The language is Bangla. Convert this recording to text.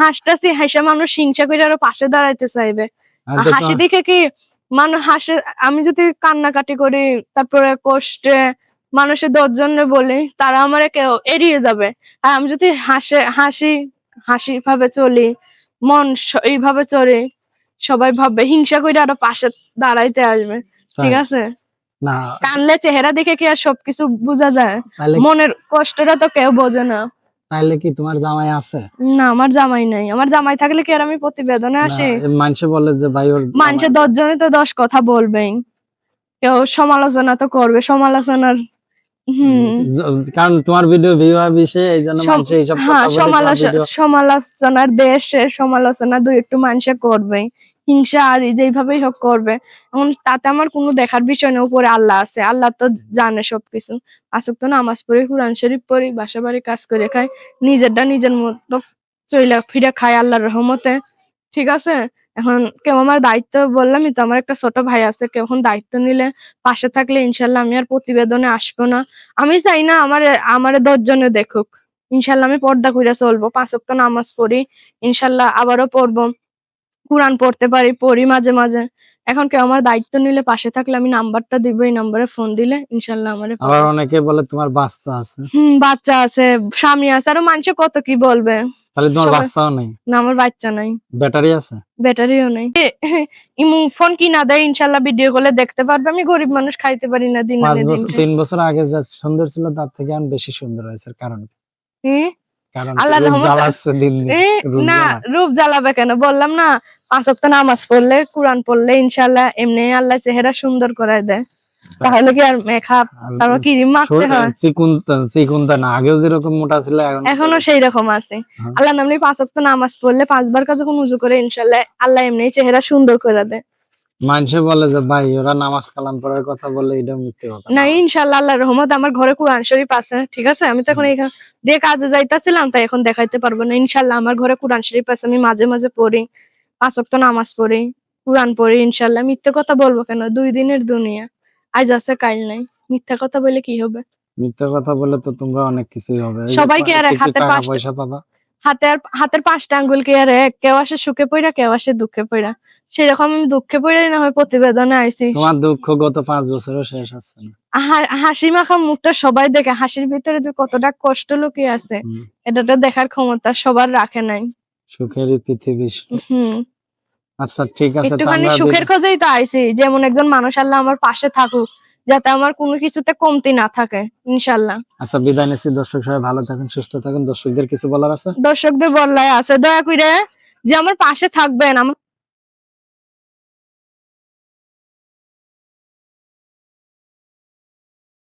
হাসতাছি, হাসে মানুষ হিংসা করে আরো পাশে দাঁড়াইতে চাইবে। হাসি দেখে কি মানুষ হাসে, আমি যদি কান্নাকাটি করি তারপরে কষ্টে মানুষের 10 জনে বলি, তারা আমারে কেউ এড়িয়ে যাবে। আর আমি যদি হাসি ভাবে চলি, এইভাবে চলে, সবাই ভাববে হিংসা করে আরো পাশে দাঁড়াইতে আসবে। ঠিক আছে না, কানলে চেহারা দেখে কি আর সবকিছু বোঝা যায়? মনের কষ্টটা তো কেউ বোঝে না। তাইলে কি তোমার জামাই আছে? না, আমার জামাই নাই। আমার জামাই থাকলে কি আর আমি প্রতিবেদনে আসি? মানুষে বলে যে ভাই ওর মানুষে 10 জনে তো 10 কথা বলবেই, কেউ সমালোচনা তো করবে। সমালোচনার কারণ তোমার ভিডিও ভিউ হয় বেশি, এইজন্য মানুষ এইসব কথা বলে। সমালোচনার দেশে সমালোচনা দুই একটু মানুষে করবে, হিংসা আর যেইভাবেই হোক করবে। এখন তাতে আমার কোনো দেখার বিষয় নেই, উপরে আল্লাহ আছে, আল্লাহ তো জানে সবকিছু। আসুক তো নামাজ পড়ি, কোরআন শরীফ পড়ি, বাসা বাড়ি কাজ করে খাই, নিজেরটা নিজের মতো চইলা ফিরে খাই আল্লাহর রহমতে। ঠিক আছে, এখন কেউ আমার দায়িত্ব, বললামই তো আমার একটা ছোট ভাই আছে, কেউ এখন দায়িত্ব নিলে পাশে থাকলে ইনশাল্লাহ আমি আর প্রতিবেদনে আসবো না। আমি চাই না আমার 10 জনে দেখুক। ইনশাল্লাহ আমি পর্দা কইরা চলবো, 5 ওয়াক্ত নামাজ পড়ি, ইনশাল্লাহ আবারও পড়বো, কোরআন পড়ি মাঝে মাঝে। এখন কেউ আমার দায়িত্ব নিলে পাশে থাকলে আমি নাম্বারটা দিব, এই নাম্বারে ফোন দিলে ইনশাল্লাহ আমারে। আবার অনেকে বলে তোমার বাচ্চা আছে। বাচ্চা আছে, স্বামী আছে, আরো মানুষ কত কি বলবে। তাহলে তোমার বাচ্চাও নাই? না, আমার বাচ্চা নাই। ব্যাটারি আছে? ব্যাটারিও নাই। ফোন কিনা দেয়, ইনশাল্লাহ ভিডিও কলে দেখতে পারবে। আমি গরিব মানুষ, খাইতে পারি না দিন। 3 বছর আগে যা সুন্দর ছিল তার থেকে এখন বেশি সুন্দর হয়েছে। কারণ না, রূপ জ্বালাবে কেন? বললাম না, 5 ওয়াক্ত নামাজ পড়লে, কোরআন পড়লে ইনশাল্লাহ এমনি আল্লাহ চেহারা সুন্দর করে দেয়। তাহলে কি আর মেকআপ তারপর ক্রিম মাখতে হয়? চিকুনতা না, আগেও যেরকম মোটা ছিল এখনো সেই রকম আছে। আল্লাহ নামে 5 ওয়াক্ত নামাজ পড়লে 5 বার কাছে যখন উযু করে ইনশাল্লাহ আল্লাহ এমনি চেহারা সুন্দর করে দেয়। মানুষে বলে যে ভাই ওরা নামাজ কালাম পড়ার কথা বলে, এটা মিথ্যে কথা। না, ইনশাল্লাহ আল্লাহর রহমত আমার ঘরে কোরআন শরীফ আছে। ঠিক আছে, আমি তো এখন এখানে দিয়ে কাজে যাইতাছিলাম, তাই এখন দেখাইতে পারবো না। ইনশাল্লাহ আমার ঘরে কোরআন শরীফ আছে, আমি মাঝে মাঝে পড়ি, 5 ওয়াক্ত নামাজ পড়ি, কোরআন পড়ি। ইনশাল্লাহ মিথ্যে কথা বলবো কেন? 2 দিনের দুনিয়া, আজ আছে কাল নাই। মিথ্যা কথা বলে কি হবে? মিথ্যা কথা বলে তো তোমরা অনেক কিছুই হবে। সবাইকে আর টাকা পয়সা পাবা, হাতের 5টা আঙ্গুল কি আর এক? কেউ আসে সুখে পড়া, কেউ আসে দুঃখে পড়া। সেরকম আমি দুঃখে পড়াই না হয় প্রতিবেদনে আইছি। তোমার দুঃখ গত 5 বছরও শেষ হচ্ছে না। হাসি মাখা মুখটা সবাই দেখে, হাসির ভিতরে যে কতটা কষ্ট লুকিয়ে আছে এটা তো দেখার ক্ষমতা সবার রাখে নাই। সুখেরই পৃথিবী। আচ্ছা ঠিক আছে, একটুখানি সুখের খোঁজেই তো আইছি, যেমন একজন মানুষ আল্লাহ আমার পাশে থাকুক, যাতে আমার কোনো কিছুতে কমতি না থাকে ইনশাল্লাহ। আচ্ছা বিদায় নিচ্ছি। দর্শক সবাই ভালো থাকুন, সুস্থ থাকুন। দর্শকদের কিছু বলার আছে? দর্শকদের বললাই আছে, দয়া করে যে আমার পাশে থাকবেন। আমার